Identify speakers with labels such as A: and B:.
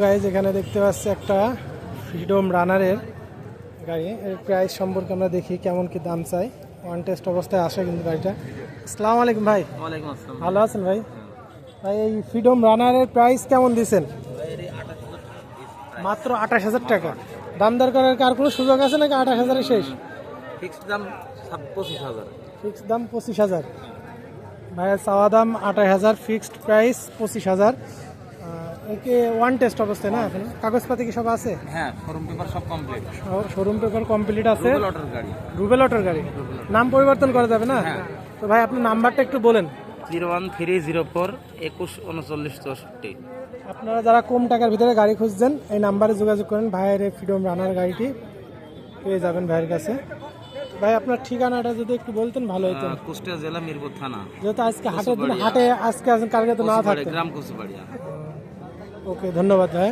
A: Guys এখানে দেখতে পাচ্ছি একটা ফ্রিডম রানারের গাড়ি। এর প্রাইস সম্পর্কে আমরা দেখি কেমন কি দাম চাই। ওয়ান টেস্ট অবস্থায় আসে কিন্তু গাড়িটা। আসসালামু আলাইকুম ভাই।
B: ওয়ালাইকুম আসসালাম।
A: ভালো আছেন ভাই? ভাই এই ফ্রিডম রানারের প্রাইস কেমন দিচ্ছেন? মাত্র 28,000 টাকা। দাম দর করার কার কোনো সুযোগ আছে নাকি 28,000 শেষ?
B: ফিক্সড দাম 25,000।
A: ফিক্সড দাম 25,000। ভাইয়ের চাওয়া দাম 28,000, ফিক্সড প্রাইস 25,000। একে ওয়ান টেস্ট অবস্থায় না এখন? কাগজপাতি কি সব আছে?
B: হ্যাঁ, শোরুম পেপার সব কমপ্লিট।
A: শোরুম পেপার কমপ্লিট আছে।
B: রুবেল অটোর গাড়ি।
A: রুবেল অটোর গাড়ি। নাম পরিবর্তন করা যাবে না?
B: হ্যাঁ।
A: তো ভাই আপনার নাম্বারটা একটু বলেন।
B: 01304 21 39 64।
A: আপনারা যারা কম টাকার ভিতরে গাড়ি খুঁজছেন এই নাম্বারে যোগাযোগ করেন। ভাইয়ের এই ফ্রিডম রানার গাড়িটি পেয়ে যাবেন ভাইয়ের কাছে। ভাই আপনার ঠিকানাটা যদি একটু বলতেন ভালো হতো।
B: কুষ্টিয়া জেলা মিরপুর থানা।
A: যেহেতু আজকে হাটে আছেন, কালকে তো না থাকতেন।
B: গ্রাম কুচুবাড়িয়া।
A: ওকে, ধন্যবাদ ভাই।